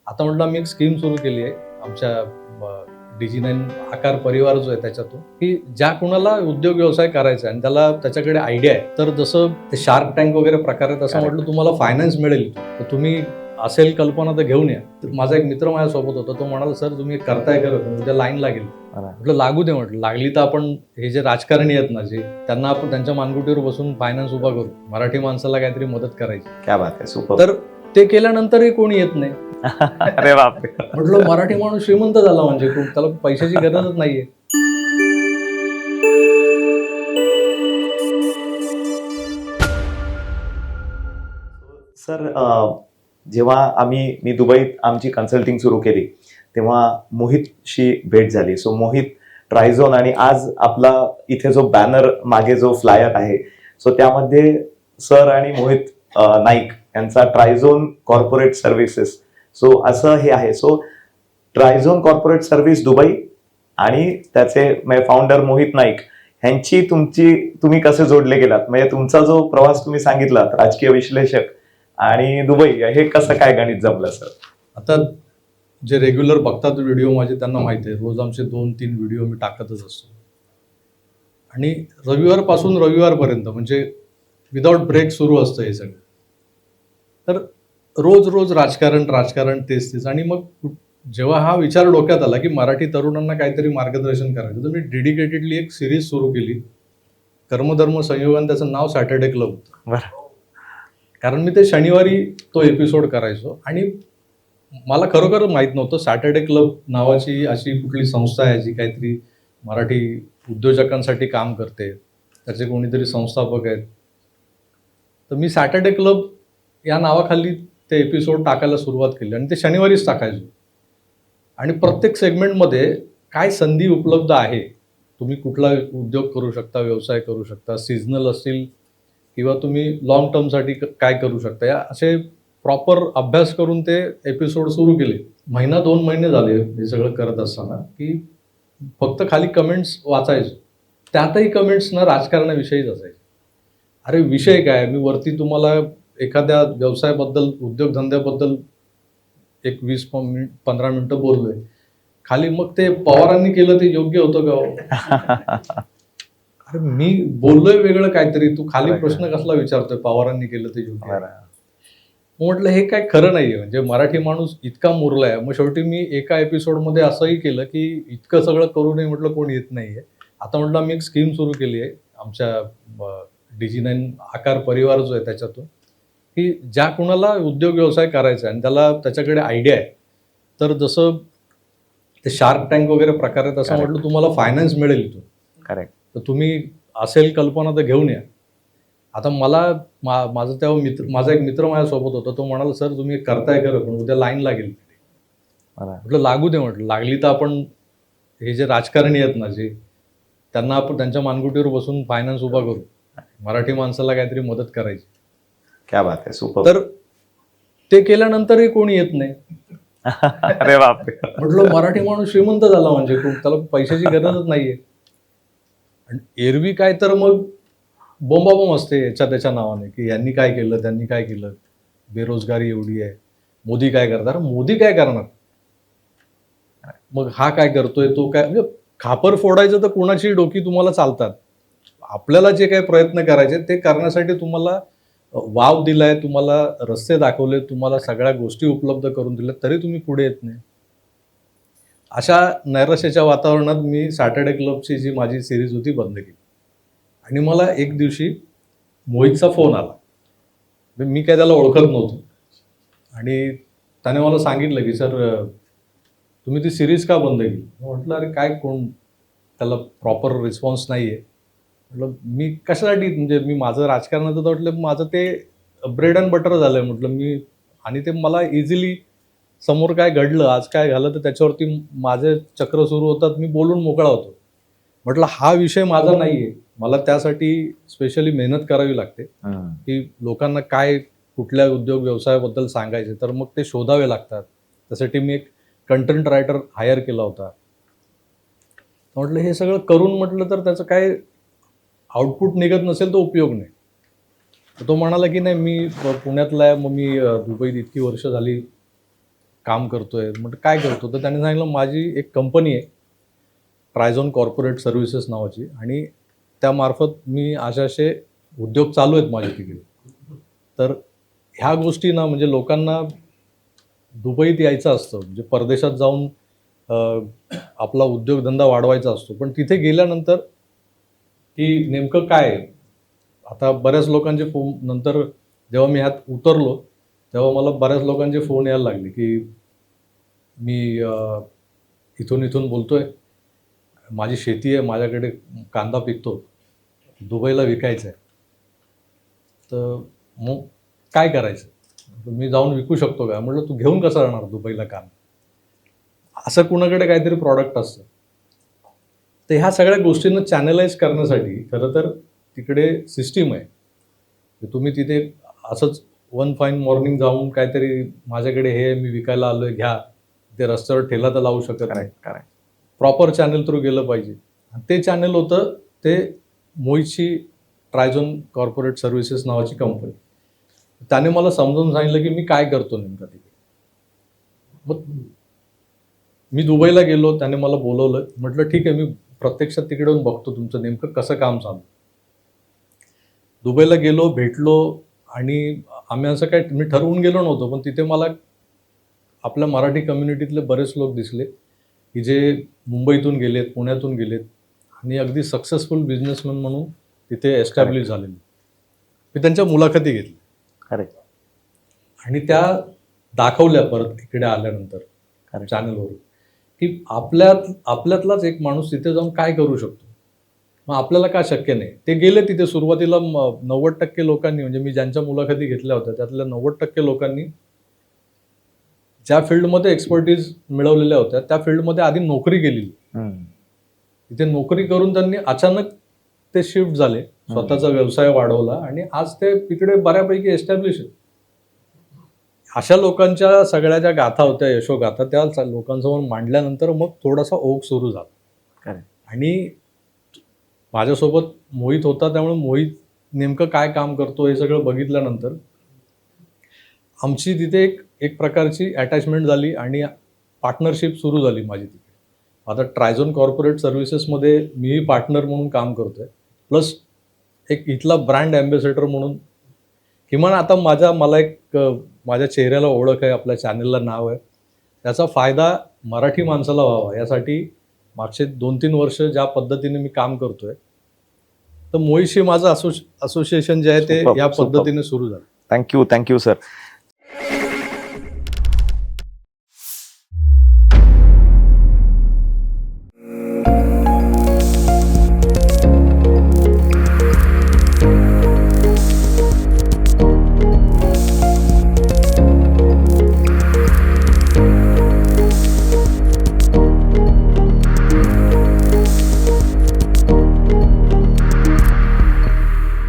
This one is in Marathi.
आता म्हटलं मी एक स्कीम सुरू केली आहे आमच्या DG9 आकार परिवार जो आहे त्याच्यातून, की ज्या कुणाला उद्योग व्यवसाय करायचा आहे आणि त्याला त्याच्याकडे आयडिया आहे, तर जसं ते शार्क टँक वगैरे प्रकार आहे तसं म्हटलं तुम्हाला फायनान्स मिळेल, तर तुम्ही असेल कल्पना तर घेऊन या. तर माझा एक मित्र माझ्यासोबत होता, तो म्हणाला सर तुम्ही करताय खरं, उद्या लाईन लागेल. म्हटलं लागू दे, म्हटलं लागली तर आपण हे जे राजकारणी आहेत ना, जे त्यांना आपण त्यांच्या मानगुटीवर बसून फायनान्स उभा करू, मराठी माणसाला काहीतरी मदत करायची. क्या बात आहे, सुपर. तर ते केल्यानंतरही कोणी येत नाही. अरे बापरे. म्हटलं मराठी माणूस श्रीमंत झाला म्हणजे त्याला पैशाची गरजच नाहीये. सर, जेव्हा मी दुबईत आमची कन्सल्टिंग सुरू केली तेव्हा मोहितशी भेट झाली. सो मोहित ट्रायझोन आणि आज आपला इथे जो बॅनर मागे जो फ्लायर आहे, सो त्यामध्ये सर आणि मोहित नाईक यांचा ट्रायझोन कॉर्पोरेट सर्व्हिसेस, सो असं हे आहे. सो ट्रायझोन कॉर्पोरेट सर्व्हिस दुबई आणि त्याचे फाउंडर मोहित नाईक ह्यांची तुम्ही कसे जोडले गेलात, म्हणजे तुमचा जो प्रवास तुम्ही सांगितलात, राजकीय विश्लेषक आणि दुबई, हे कसं काय गणित जमलं सर? आता जे रेग्युलर बघतात व्हिडिओ माझे त्यांना माहिती आहे, रोज आमचे 2-3 व्हिडिओ मी टाकतच असतो आणि रविवारपासून रविवारपर्यंत म्हणजे विदाउट ब्रेक सुरू असतं हे सगळं. तर रोज रोज राजकारण तेच आणि मग जेव्हा हा विचार डोक्यात आला की मराठी तरुणांना काहीतरी मार्गदर्शन करायचं, तर मी डेडिकेटेडली एक सिरीज सुरू केली. कर्मधर्म संयोगाने त्याचं नाव सॅटर्डे क्लब होतं. कारण मी ते शनिवारी तो एपिसोड करायचो आणि मला खरोखर माहित नव्हतं सॅटर्डे क्लब नावाची अशी कुठली संस्था आहे जी काहीतरी मराठी उद्योजकांसाठी काम करते, त्याचे कोणीतरी संस्थापक आहेत. तर मी सॅटर्डे क्लब या नावाखाली ते एपिसोड टाकायला सुरुवात केली आणि ते शनिवारीच टाकायचो. आणि प्रत्येक सेगमेंटमध्ये काय संधी उपलब्ध आहे, तुम्ही कुठला उद्योग करू शकता, व्यवसाय करू शकता, सीझनल असतील किंवा तुम्ही लॉंग टर्मसाठी काय करू शकता, या असे प्रॉपर अभ्यास करून ते एपिसोड सुरू केले. 1-2 महिने झाले हे सगळं करत असताना की फक्त खाली कमेंट्स वाचायचो. त्यातही कमेंट्स ना राजकारणाविषयीच असायचे. अरे विषय काय, मी वरती तुम्हाला एखाद्या व्यवसायाबद्दल, उद्योगधंद्याबद्दल एक 20-15 मिनिटं बोललोय, खाली मग ते पवारांनी केलं ते योग्य होतं का? अरे मी बोललोय वेगळं काहीतरी, तू खाली प्रश्न कसला विचारतोय पवारांनी केलं ते योग्य? म्हटलं हे काय खरं नाहीये, म्हणजे मराठी माणूस इतका मुरलाय. मग शेवटी मी एका एपिसोडमध्ये असंही केलं की इतकं सगळं करूनही म्हटलं कोण येत नाहीये. आता म्हटलं मी एक स्कीम सुरू केली आहे आमच्या DG9 आकार परिवार जो आहे त्याच्यातून, की ज्या कुणाला उद्योग व्यवसाय करायचा आहे आणि त्याला त्याच्याकडे आयडिया आहे, तर जसं ते शार्क टँक वगैरे प्रकार आहे तसं म्हटलं तुम्हाला फायनान्स मिळेल इथून. करेक्ट. तर तुम्ही असेल कल्पना तर घेऊन या. आता माझा तेव्हा माझा एक मित्र माझ्यासोबत होता, तो म्हणाला सर तुम्ही करताय खरं, पण उद्या लाईन लागेल. म्हटलं लागू दे, म्हटलं लागली तर आपण हे जे राजकारणी आहेत ना, जे त्यांना आपण त्यांच्या मानगुटीवर बसून फायनान्स उभा करू, मराठी माणसाला काहीतरी मदत करायची. क्या बात आहे, सुपर. तर ते केल्यानंतरही कोणी येत नाही. अरे बापरे. म्हटलं मराठी माणूस श्रीमंत झाला म्हणजे त्याला पैशाची गरजच नाहीये. आणि एरवी काय तर मग बोंबाबोंब असते याच्या त्याच्या नावाने, की यांनी काय केलं, त्यांनी काय केलं, बेरोजगारी एवढी आहे, मोदी काय करणार. मोदी काय करणार, मग हा काय करतोय, तो काय, म्हणजे खापर फोडायचं तर कुणाची डोकी तुम्हाला चालतात. आपल्याला जे काही प्रयत्न करायचे ते करण्यासाठी तुम्हाला वाव दिलाय, तुम्हाला रस्ते दाखवले, तुम्हाला सगळ्या गोष्टी उपलब्ध करून दिल्या, तरी तुम्ही पुढे येत नाही. अशा नैराश्याच्या वातावरणात मी सॅटर्डे क्लबची जी माझी सिरीज होती बंद केली. आणि मला एक दिवशी मोहितचा फोन आला. मी काय त्याला ओळखत नव्हतो आणि त्याने मला सांगितलं की सर तुम्ही ती सिरीज का बंद केली. म्हटलं अरे काय, कोण त्याला प्रॉपर रिस्पॉन्स नाही आहे. म्हटलं मी कशासाठी, म्हणजे मी माझं राजकारणाचं तर म्हटलं माझं ते ब्रेड अँड बटर झालं आहे म्हटलं मी, आणि ते मला इझिली समोर काय घडलं, आज काय झालं, तर त्याच्यावरती माझे चक्र सुरू होतात, मी बोलून मोकळा होतो. म्हटलं हा विषय माझा नाही आहे, मला त्यासाठी स्पेशली मेहनत करावी लागते की लोकांना काय कुठल्या उद्योग व्यवसायाबद्दल सांगायचे, तर मग ते शोधावे लागतात. त्यासाठी मी एक कंटेंट रायटर हायर केला होता. म्हटलं हे सगळं करून म्हटलं तर त्याचं काय आउटपुट निघत नसेल तर उपयोग नाही. तर तो म्हणाला की नाही मी पुण्यातला आहे, मग मी दुबईत इतकी वर्ष झाली काम करतोय. म्हटलं काय करतो? तर त्यांनी सांगितलं माझी एक कंपनी आहे ट्रायझोन कॉर्पोरेट सर्व्हिसेस नावाची, आणि त्यामार्फत मी असे उद्योग चालू आहेत माझे तिकडे. तर ह्या गोष्टी ना म्हणजे लोकांना दुबईत यायचं असतं, म्हणजे परदेशात जाऊन आपला उद्योगधंदा वाढवायचा असतो, पण तिथे गेल्यानंतर की नेमकं काय आहे? आता बऱ्याच लोकांचे फोन नंतर जेव्हा मी ह्यात उतरलो तेव्हा मला बऱ्याच लोकांचे फोन यायला लागले की मी इथून इथून बोलतोय, माझी शेती आहे, माझ्याकडे कांदा पिकतो, दुबईला विकायचा आहे, तर मग काय करायचं? तर मी जाऊन विकू शकतो का? म्हटलं तू घेऊन कसं राहणार दुबईला काम? असं कुणाकडे काहीतरी प्रॉडक्ट असतं. तर ह्या सगळ्या गोष्टींना चॅनलाइज करण्यासाठी खरं तर तिकडे सिस्टीम आहे. तुम्ही तिथे असंच वन फाईन मॉर्निंग जाऊन काहीतरी माझ्याकडे हे मी विकायला आलोय घ्या, ते रस्त्यावर ठेला तर लावू शकत नाही. करेक्ट. प्रॉपर चॅनल थ्रू गेलं पाहिजे. आणि ते चॅनल होतं ते मोहितची ट्रायझोन कॉर्पोरेट सर्व्हिसेस नावाची कंपनी. त्याने मला समजावून सांगितलं की मी काय करतो नेमका तिकडे. मग मी दुबईला गेलो, त्याने मला बोलवलं. म्हटलं ठीक आहे, मी प्रत्यक्षात तिकडे येऊन बघतो तुमचं नेमकं कसं काम चालू. दुबईला गेलो, भेटलो, आणि आम्ही असं काय मी ठरवून गेलो नव्हतो, पण तिथे मला आपल्या मराठी कम्युनिटीतले बरेच लोक दिसले की जे मुंबईतून गेलेत, पुण्यातून गेलेत, आणि अगदी सक्सेसफुल बिझनेसमॅन म्हणून तिथे एस्टॅब्लिश झालेले. मी त्यांच्या मुलाखती घेतल्या करेक्ट. आणि त्या दाखवल्या परत इकडे आल्यानंतर Correct. चॅनलवर की आपल्यातलाच एक माणूस तिथे जाऊन काय करू शकतो, मग आपल्याला का शक्य नाही. ते गेले तिथे. सुरुवातीला 90% लोकांनी, म्हणजे मी ज्यांच्या मुलाखती घेतल्या होत्या त्यातल्या 90% लोकांनी ज्या फील्डमध्ये एक्सपर्टीज मिळवलेल्या होत्या त्या फील्डमध्ये आधी नोकरी केलेली. तिथे नोकरी करून त्यांनी अचानक ते शिफ्ट झाले, स्वतःचा व्यवसाय वाढवला, आणि आज ते तिकडे बऱ्यापैकी एस्टॅब्लिश आहेत. अशा लोकांच्या सगळ्या ज्या गाथा होत्या, यशोगाथा, त्या लोकांसमोर मांडल्यानंतर मग थोडासा ओघ सुरू झाला. Correct. आणि माझ्यासोबत मोहित होता, त्यामुळे मोहित नेमकं काय काम करतो हे सगळं बघितल्यानंतर आमची तिथे एक प्रकारची अटॅचमेंट झाली आणि पार्टनरशिप सुरू झाली माझी तिथे. आता ट्रायझोन कॉर्पोरेट सर्व्हिसेसमध्ये मीही पार्टनर म्हणून काम करतोय, प्लस एक इथला ब्रँड ॲम्बॅसेडर म्हणून. किमान आता मला एक माझ्या चेहऱ्याला ओळख आहे, आपल्या चॅनलला नाव आहे, त्याचा फायदा मराठी माणसाला व्हावा यासाठी मागचे 2-3 वर्ष ज्या पद्धतीने मी काम करतोय, तर मोहितशी माझं असोसिएशन जे आहे ते Superb, या superb. पद्धतीने सुरू झालं. Thank you sir.